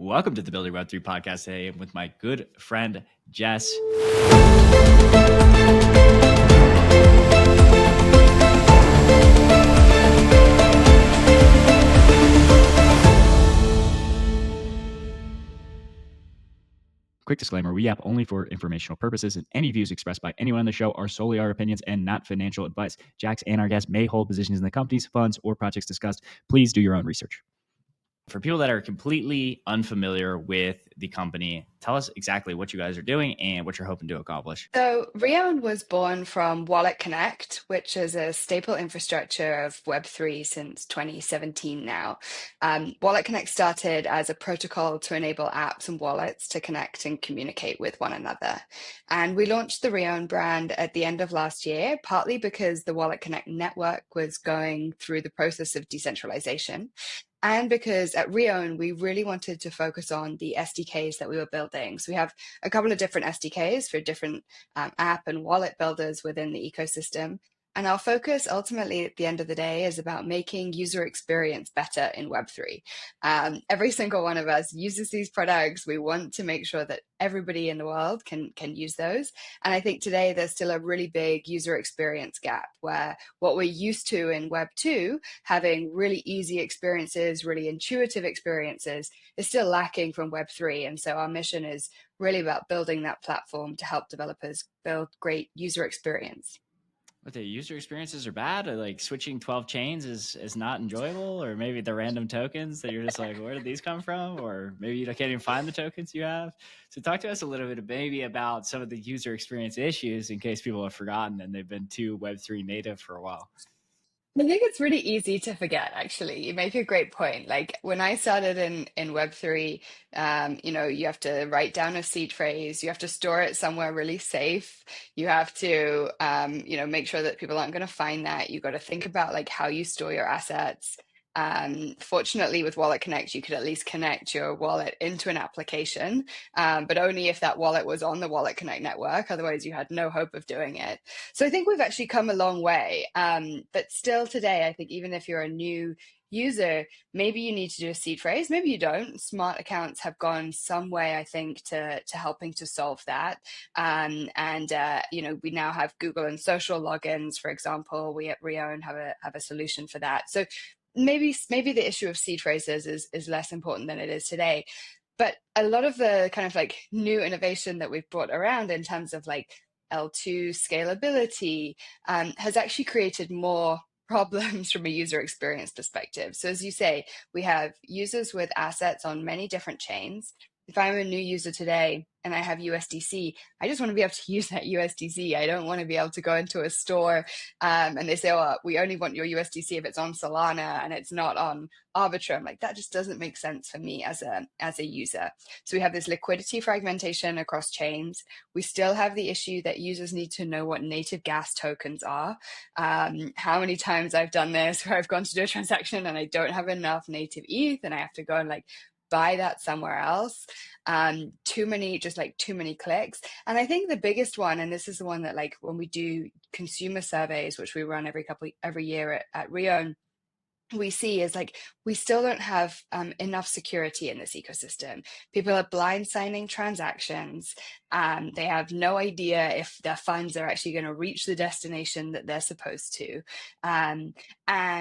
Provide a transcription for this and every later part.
Welcome to the Building Web3 Podcast today with my good friend, Jess. Quick disclaimer, we app only for informational purposes, and any views expressed by anyone on the show are solely our opinions and not financial advice. Jax and our guests may hold positions in the companies, funds, or projects discussed. Please do your own research. For people that are completely unfamiliar with the company, tell us exactly what you guys are doing and what you're hoping to accomplish. So Reown was born from WalletConnect, which is a staple infrastructure of Web3 since 2017 now. WalletConnect started as a protocol to enable apps and wallets to connect and communicate with one another. And we launched the Reown brand at the end of last year, partly because the WalletConnect network was going through the process of decentralization. And because at Reown, we really wanted to focus on the SDKs that we were building. So we have a couple of different SDKs for different app and wallet builders within the ecosystem. And our focus ultimately at the end of the day is about making user experience better in Web3. Every single one of us uses these products. We want to make sure that everybody in the world can use those. And I think today there's still a really big user experience gap where what we're used to in Web2, having really easy experiences, really intuitive experiences, is still lacking from Web3. And so our mission is really about building that platform to help developers build great user experience. But the user experiences are bad, or like switching 12 chains is not enjoyable, or maybe the random tokens that you're just like, where did these come from? Or maybe you can't even find the tokens you have. So talk to us a little bit maybe about some of the user experience issues in case people have forgotten and they've been too Web3 native for a while. I think it's really easy to forget, actually. You make a great point. Like when I started in Web3, you have to write down a seed phrase, you have to store it somewhere really safe. You have to, make sure that people aren't going to find that. You got to think about like how you store your assets. Fortunately, with WalletConnect, you could at least connect your wallet into an application, but only if that wallet was on the WalletConnect network. Otherwise, you had no hope of doing it. So I think we've actually come a long way. But still today, I think even if you're a new user, maybe you need to do a seed phrase, maybe you don't. Smart accounts have gone some way, I think, to helping to solve that. We now have Google and social logins, for example. We at Reown have a solution for that. So maybe the issue of seed phrases is less important than it is today. But a lot of the kind of like new innovation that we've brought around in terms of like L2 scalability has actually created more problems from a user experience perspective. So as you say, we have users with assets on many different chains. If I'm a new user today and I have USDC, I just want to be able to use that USDC. I don't want to be able to go into a store and they say, oh, we only want your USDC if it's on Solana and it's not on Arbitrum. Like that just doesn't make sense for me as a user. So we have this liquidity fragmentation across chains. We still have the issue that users need to know what native gas tokens are. How many times I've done this where I've gone to do a transaction and I don't have enough native ETH and I have to go and like buy that somewhere else. Too many clicks. And I think the biggest one, and this is the one that like when we do consumer surveys, which we run every year at Reown, we see is like we still don't have enough security in this ecosystem. People are blind signing transactions. They have no idea if their funds are actually going to reach the destination that they're supposed to. And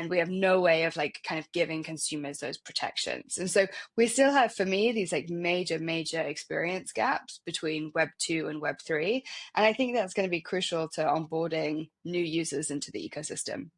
we have no way of like kind of giving consumers those protections. And so we still have, for me, these like major experience gaps between Web 2 and Web 3. And I think that's going to be crucial to onboarding new users into the ecosystem.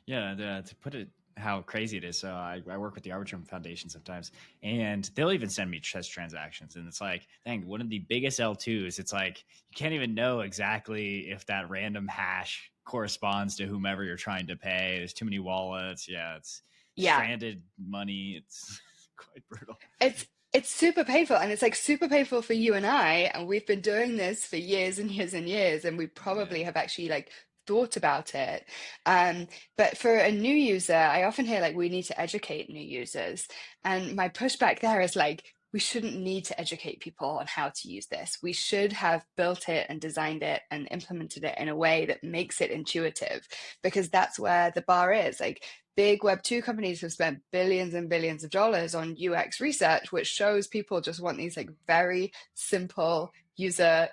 Yeah, to put it how crazy it is. So I work with the Arbitrum Foundation sometimes, and they'll even send me test transactions. And it's like, dang, one of the biggest L2s, it's like, you can't even know exactly if that random hash corresponds to whomever you're trying to pay. There's too many wallets. It's stranded money. It's quite brutal. It's super painful, and it's like super painful for you and I. And we've been doing this for years and years and years. And we probably have actually like thought about it. But for a new user, I often hear like we need to educate new users. And my pushback there is like, we shouldn't need to educate people on how to use this. We should have built it and designed it and implemented it in a way that makes it intuitive, because that's where the bar is. Like, big Web2 companies have spent billions and billions of dollars on UX research, which shows people just want these like very simple user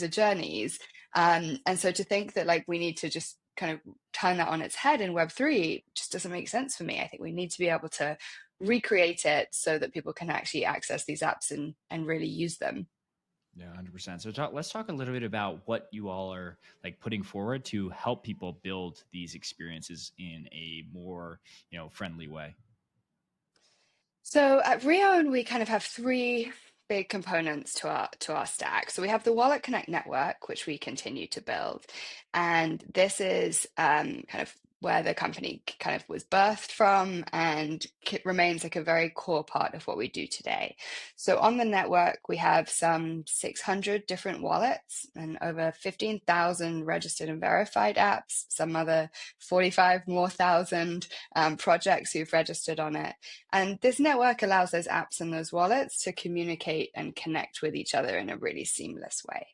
journeys. And so to think that like we need to just kind of turn that on its head in Web3 just doesn't make sense for me. I think we need to be able to recreate it so that people can actually access these apps and really use them. Yeah, 100%. So let's talk a little bit about what you all are like putting forward to help people build these experiences in a more, friendly way. So at Reown, we kind of have three big components to our stack. So we have the WalletConnect network, which we continue to build, and this is kind of where the company kind of was birthed from, and it remains like a very core part of what we do today. So on the network, we have some 600 different wallets and over 15,000 registered and verified apps, some other 45 more thousand projects who've registered on it. And this network allows those apps and those wallets to communicate and connect with each other in a really seamless way.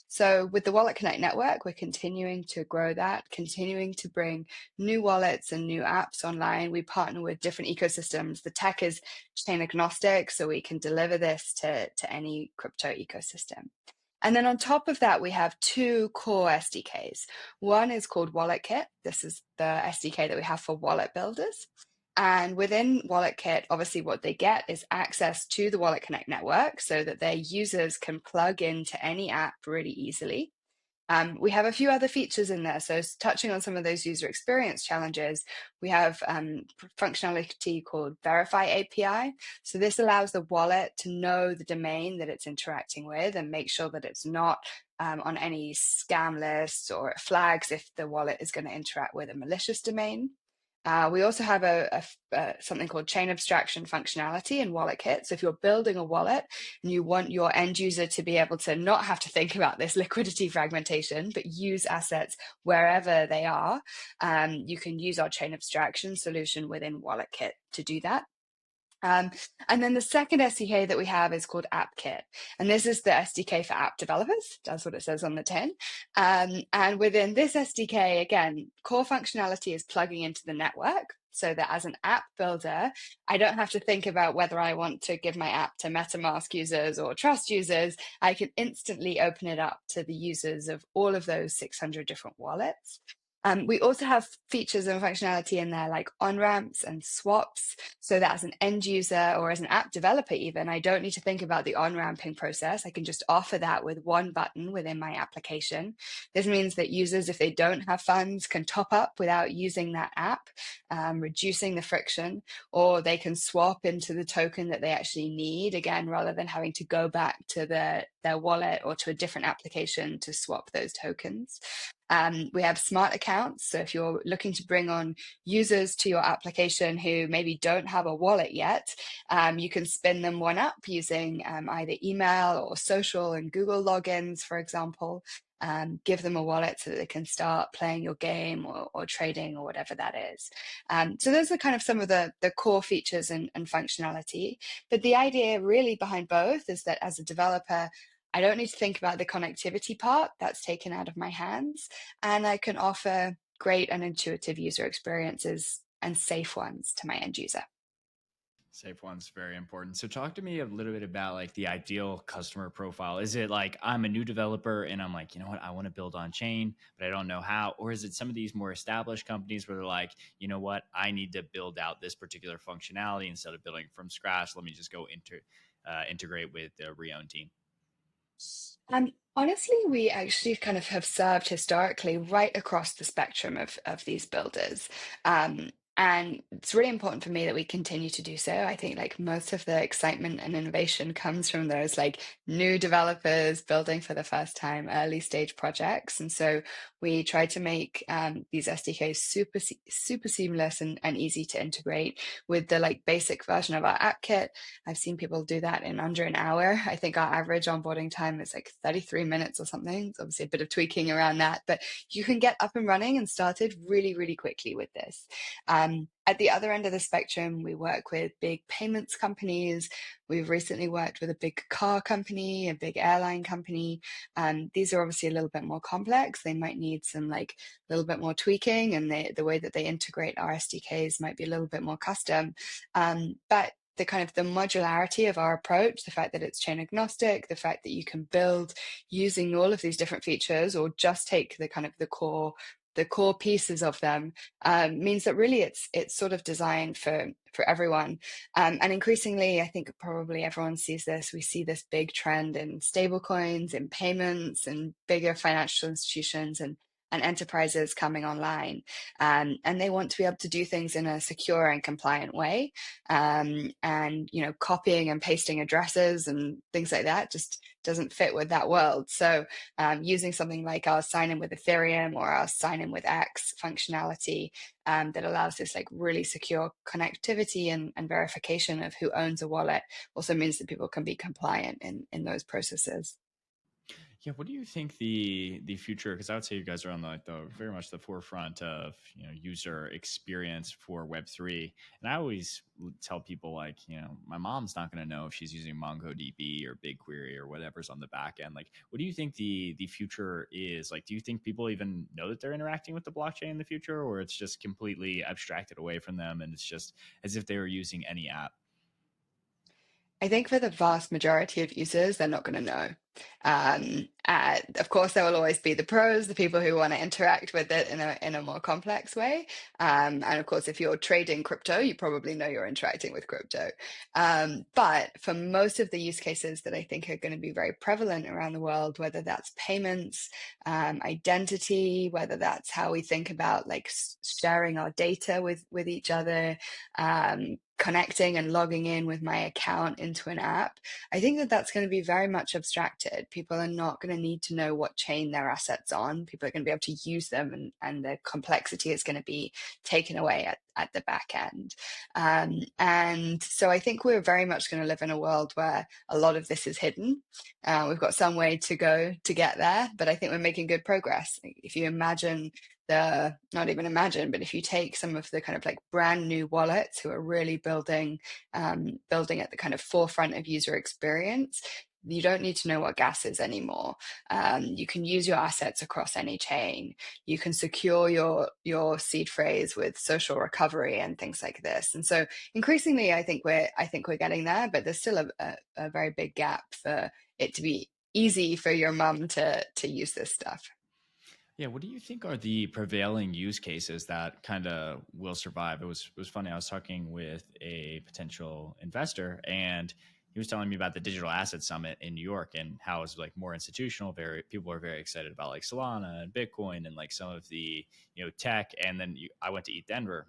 So with the WalletConnect network, we're continuing to grow that, continuing to bring new wallets and new apps online. We partner with different ecosystems. The tech is chain agnostic, so we can deliver this to any crypto ecosystem. And then on top of that, we have two core SDKs. One is called WalletKit. This is the SDK that we have for wallet builders. And within WalletKit, obviously what they get is access to the WalletConnect network so that their users can plug into any app really easily. We have a few other features in there. So touching on some of those user experience challenges, we have functionality called Verify API. So this allows the wallet to know the domain that it's interacting with and make sure that it's not on any scam lists, or it flags if the wallet is going to interact with a malicious domain. We also have something called chain abstraction functionality in WalletKit. So if you're building a wallet and you want your end user to be able to not have to think about this liquidity fragmentation, but use assets wherever they are, you can use our chain abstraction solution within WalletKit to do that. And then the second SDK that we have is called AppKit. And this is the SDK for app developers. That's what it says on the tin. And within this SDK, again, core functionality is plugging into the network so that as an app builder, I don't have to think about whether I want to give my app to MetaMask users or Trust users. I can instantly open it up to the users of all of those 600 different wallets. We also have features and functionality in there like on-ramps and swaps, so that as an end user or as an app developer even, I don't need to think about the on-ramping process. I can just offer that with one button within my application. This means that users, if they don't have funds, can top up without using that app, reducing the friction, or they can swap into the token that they actually need, again, rather than having to go back to their wallet or to a different application to swap those tokens. We have smart accounts. So if you're looking to bring on users to your application who maybe don't have a wallet yet, you can spin them one up using either email or social and Google logins, for example. Give them a wallet so that they can start playing your game or trading or whatever that is. So those are kind of some of the core features and functionality. But the idea really behind both is that as a developer, I don't need to think about the connectivity part. That's taken out of my hands. And I can offer great and intuitive user experiences and safe ones to my end user. Safe one's very important. So talk to me a little bit about like the ideal customer profile. Is it like I'm a new developer and I'm like, you know what, I want to build on chain, but I don't know how? Or is it some of these more established companies where they're like, you know what, I need to build out this particular functionality instead of building from scratch. Let me just go integrate with the Reown team. Honestly, we actually kind of have served historically right across the spectrum of these builders. And it's really important for me that we continue to do so. I think like most of the excitement and innovation comes from those like new developers building for the first time, early stage projects. And so we try to make these SDKs super seamless and easy to integrate with the like basic version of our AppKit. I've seen people do that in under an hour. I think our average onboarding time is like 33 minutes or something. It's obviously a bit of tweaking around that, but you can get up and running and started really, really quickly with this. At the other end of the spectrum, we work with big payments companies. We've recently worked with a big car company, a big airline company. These are obviously a little bit more complex. They might need some like a little bit more tweaking, and the way that they integrate our SDKs might be a little bit more custom. But the kind of the modularity of our approach, the fact that it's chain agnostic, the fact that you can build using all of these different features or just take the kind of the core pieces of them, means that really it's sort of designed for everyone. And increasingly, I think probably everyone sees this. We see this big trend in stablecoins, in payments, and bigger financial institutions and enterprises coming online, and they want to be able to do things in a secure and compliant way. And copying and pasting addresses and things like that just doesn't fit with that world. So using something like our sign in with Ethereum or our sign in with X functionality that allows this like really secure connectivity and verification of who owns a wallet also means that people can be compliant in those processes. Yeah, what do you think the future? Because I would say you guys are on the very much the forefront of user experience for Web3. And I always tell people like my mom's not going to know if she's using MongoDB or BigQuery or whatever's on the back end. Like, what do you think the future is? Like, do you think people even know that they're interacting with the blockchain in the future, or it's just completely abstracted away from them and it's just as if they were using any app? I think for the vast majority of users, they're not going to know. Of course, there will always be the pros, the people who want to interact with it in a more complex way. And of course, if you're trading crypto, you probably know you're interacting with crypto. But for most of the use cases that I think are going to be very prevalent around the world, whether that's payments, identity, whether that's how we think about like sharing our data with each other, connecting and logging in with my account into an app, I think that that's going to be very much abstracted. People are not going to need to know what chain their assets on. People are going to be able to use them, and the complexity is going to be taken away at the back end. And so I think we're very much going to live in a world where a lot of this is hidden. We've got some way to go to get there, but I think we're making good progress. If you imagine not even imagine, but if you take some of the kind of like brand new wallets who are really building at the kind of forefront of user experience, you don't need to know what gas is anymore. You can use your assets across any chain. You can secure your seed phrase with social recovery and things like this. And so increasingly, I think we're getting there, but there's still a very big gap for it to be easy for your mum to use this stuff. Yeah, what do you think are the prevailing use cases that kind of will survive? It was funny. I was talking with a potential investor, and he was telling me about the Digital Asset Summit in New York and how it's like more institutional. People are very excited about like Solana and Bitcoin and like some of the tech. And then I went to Eat Denver.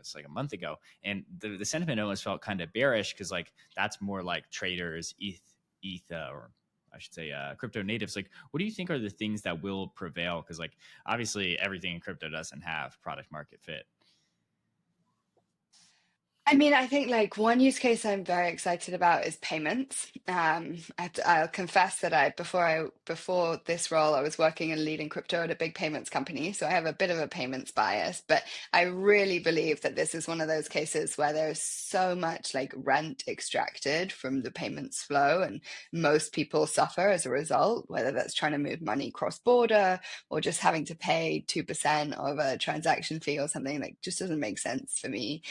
It's like a month ago, and the sentiment almost felt kind of bearish because like that's more like traders, ETH, or I should say crypto natives. Like, what do you think are the things that will prevail? Because like obviously everything in crypto doesn't have product market fit. I mean, I think like one use case I'm very excited about is payments. I'll confess that before this role, I was working and leading crypto at a big payments company, so I have a bit of a payments bias. But I really believe that this is one of those cases where there's so much like rent extracted from the payments flow, and most people suffer as a result, whether that's trying to move money cross border or just having to pay 2% of a transaction fee or something. Like, just doesn't make sense for me.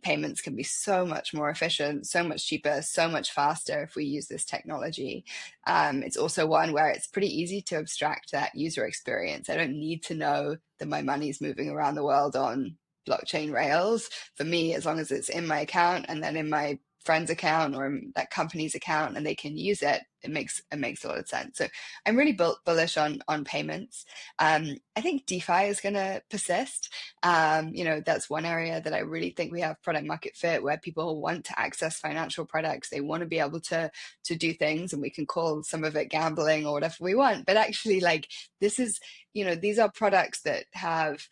Payments can be so much more efficient, so much cheaper, so much faster if we use this technology. It's also one where it's pretty easy to abstract that user experience. I don't need to know that my money's moving around the world on blockchain rails. For me, as long as it's in my account and then in my friend's account or that company's account and they can use it, it makes a lot of sense. So I'm really bullish on payments. I think DeFi is going to persist. That's one area that I really think we have product market fit, where people want to access financial products. They want to be able to do things, and we can call some of it gambling or whatever we want. But actually, like, this is, these are products that have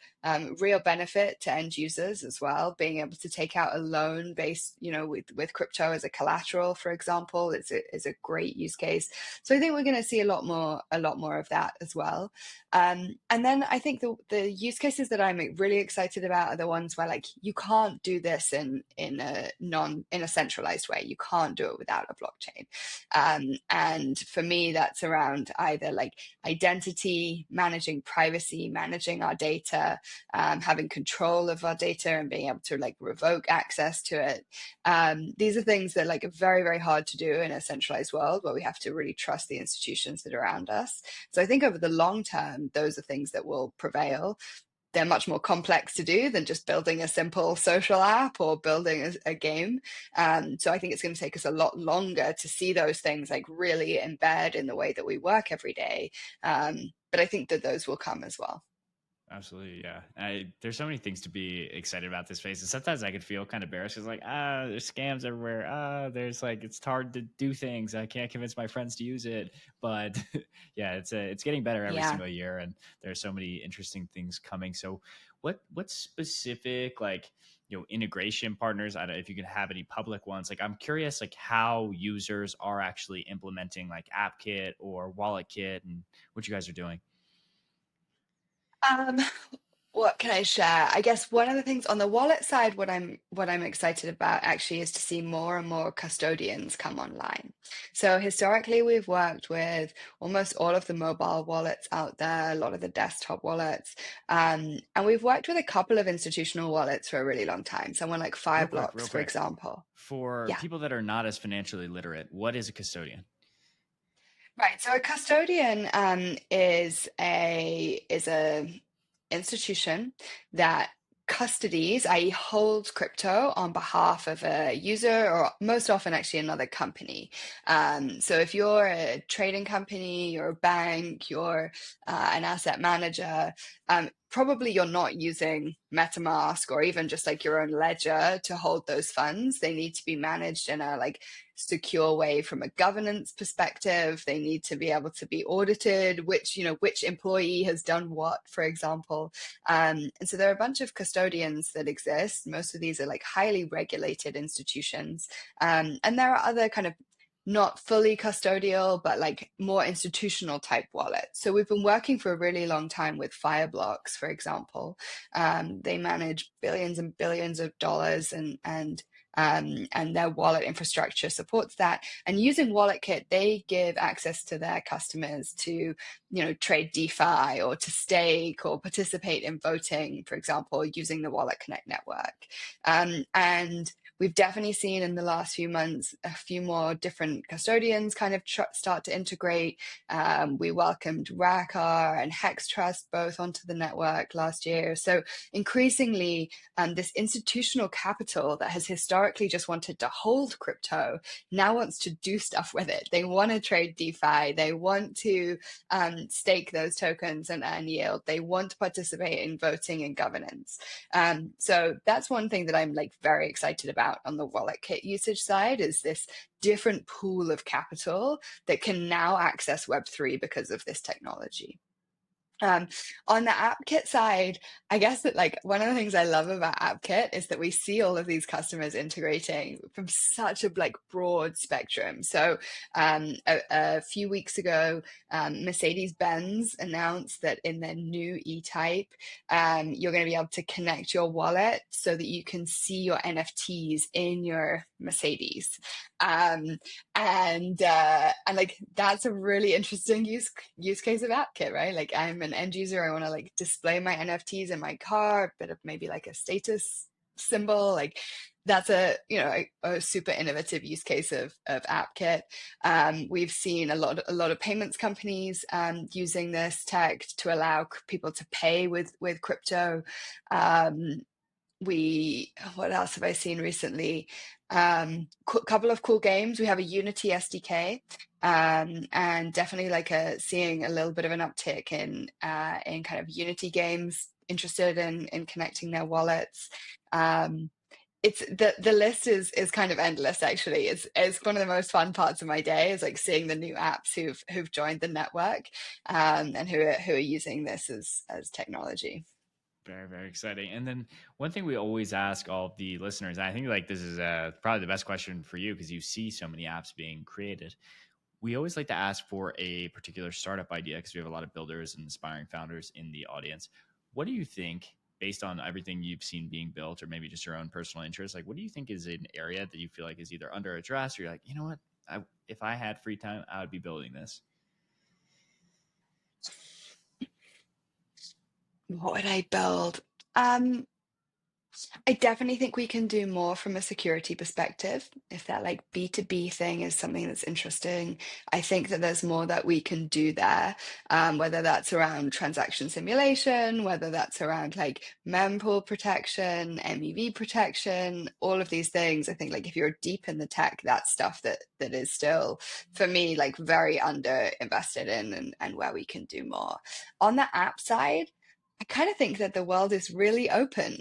real benefit to end users as well. Being able to take out a loan based, with crypto as a collateral, for example, is a great use case. So I think we're going to see a lot more of that as well. And then I think the use cases that I'm really excited about are the ones where like you can't do this in a centralized way. You can't do it without a blockchain. And for me, that's around either like identity, managing privacy, managing our data, having control of our data and being able to like revoke access to it. These are things that like are very, very hard to do in a centralized world where we have to really trust the institutions that are around us. So I think over the long term, those are things that will prevail. They're much more complex to do than just building a simple social app or building a game. So I think it's going to take us a lot longer to see those things like really embed in the way that we work every day. But I think that those will come as well. Absolutely, yeah. There's so many things to be excited about this space, and sometimes I could feel kind of embarrassed. It's like, there's scams everywhere. There's like, it's hard to do things. I can't convince my friends to use it. But yeah, it's getting better every single year, and there's so many interesting things coming. So, what specific like integration partners? I don't know if you can have any public ones. Like, I'm curious, like how users are actually implementing like AppKit or WalletKit, and what you guys are doing. What can I share? I guess one of the things on the wallet side, what I'm excited about actually is to see more and more custodians come online. So historically, we've worked with almost all of the mobile wallets out there, a lot of the desktop wallets, and we've worked with a couple of institutional wallets for a really long time. Someone like Fireblocks, for example. For people that are not as financially literate, what is a custodian? Right. So a custodian is a institution that custodies, i.e. holds crypto on behalf of a user or most often actually another company. So if you're a trading company, you're a bank, you're an asset manager, probably you're not using MetaMask or even just like your own ledger to hold those funds. They need to be managed in a like secure way from a governance perspective. They need to be able to be audited, which employee has done what, for example. And so there are a bunch of custodians that exist. Most of these are like highly regulated institutions. And there are other kind of not fully custodial, but like more institutional type wallets. So we've been working for a really long time with Fireblocks, for example. They manage billions and billions of dollars and their wallet infrastructure supports that. And using WalletKit, they give access to their customers to, trade DeFi or to stake or participate in voting, for example, using the WalletConnect network. And we've definitely seen in the last few months a few more different custodians kind of start to integrate. We welcomed Rackar and Hex Trust both onto the network last year. So increasingly, this institutional capital that has historically just wanted to hold crypto now wants to do stuff with it. They want to trade DeFi. They want to stake those tokens and earn yield. They want to participate in voting and governance. So that's one thing that I'm like very excited about on the WalletKit usage side, is this different pool of capital that can now access Web3 because of this technology. On the AppKit side, I guess that like one of the things I love about AppKit is that we see all of these customers integrating from such a like broad spectrum. So a few weeks ago, Mercedes-Benz announced that in their new E-Type, you're going to be able to connect your wallet so that you can see your NFTs in your Mercedes. And like that's a really interesting use case of AppKit, right? Like I'm an end user, I want to like display my NFTs in my car, a bit of maybe like a status symbol. Like that's a super innovative use case of AppKit. We've seen a lot of payments companies using this tech to allow people to pay with crypto. What else have I seen recently? Couple of cool games. We have a Unity SDK, and definitely like seeing a little bit of an uptick in kind of Unity games interested in connecting their wallets. It's the list is kind of endless. Actually, it's one of the most fun parts of my day is like seeing the new apps who've joined the network, and who are using this as technology. Very, very exciting. And then one thing we always ask all of the listeners, and I think like this is probably the best question for you because you see so many apps being created. we always like to ask for a particular startup idea because we have a lot of builders and aspiring founders in the audience. What do you think, based on everything you've seen being built, or maybe just your own personal interest, like what do you think is an area that you feel like is either under addressed, or you're like, you know what, if I had free time, I would be building this? What would I build? I definitely think we can do more from a security perspective. If that like B2B thing is something that's interesting, I think that there's more that we can do there, whether that's around transaction simulation, whether that's around like mempool protection, MEV protection, all of these things. I think like if you're deep in the tech, that's stuff that is still, for me, like very under invested in and where we can do more. On the app side, I kind of think that the world is really open.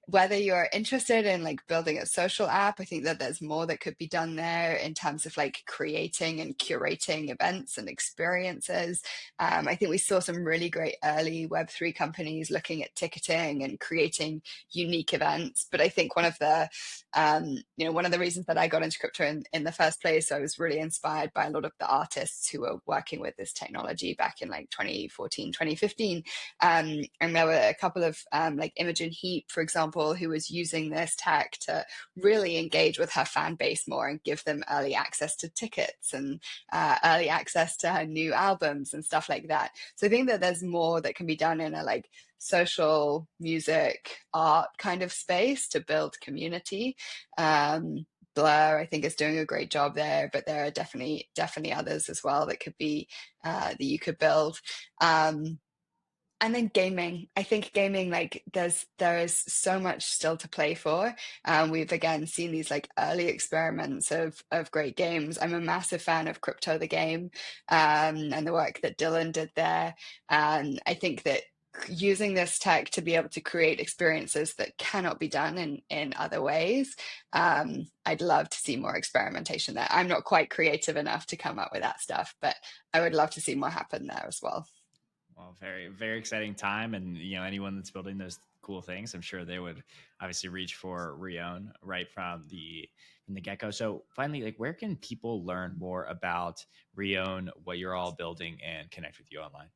Whether you're interested in like building a social app, I think that there's more that could be done there in terms of like creating and curating events and experiences. I think we saw some really great early Web3 companies looking at ticketing and creating unique events. But I think one of the reasons that I got into crypto in the first place, I was really inspired by a lot of the artists who were working with this technology back in like 2014, 2015. And there were a couple of like Imogen Heap, for example, who was using this tech to really engage with her fan base more and give them early access to tickets and early access to her new albums and stuff like that. So I think that there's more that can be done in a like social music art kind of space to build community. Blur, I think, is doing a great job there, but there are definitely others as well that could be that you could build. And then gaming. I think gaming, like there is so much still to play for. We've again seen these like early experiments of great games. I'm a massive fan of Crypto the Game, and the work that Dylan did there. And I think that using this tech to be able to create experiences that cannot be done in other ways, I'd love to see more experimentation there. I'm not quite creative enough to come up with that stuff, but I would love to see more happen there as well. Well, very, very exciting time. And, anyone that's building those cool things, I'm sure they would obviously reach for Reown right from the get-go. So finally, like, where can people learn more about Reown, what you're all building, and connect with you online?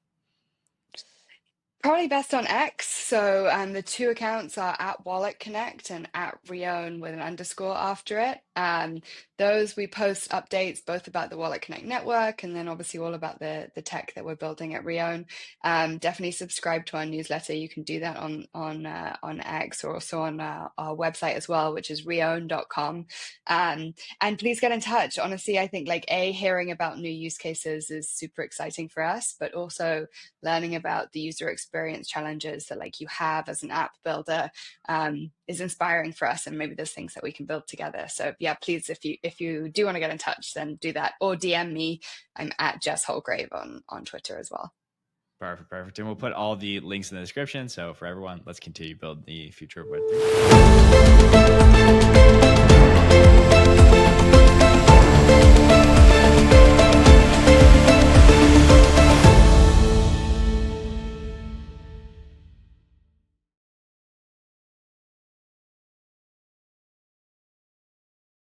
Probably best on X. So the two accounts are at WalletConnect and at Reown with an underscore after it. Those we post updates both about the WalletConnect network and then obviously all about the tech that we're building at Reown. Definitely subscribe to our newsletter. You can do that on X or also on our website as well, which is reown.com. And please get in touch. Honestly, I think like hearing about new use cases is super exciting for us, but also learning about the user experience challenges that like you have as an app builder is inspiring for us, and maybe there's things that we can build together. So yeah, please, if you do want to get in touch, then do that, or DM me. I'm at Jess Holgrave on Twitter as well. Perfect. And we'll put all the links in the description. So for everyone, let's continue to build the future of Web3.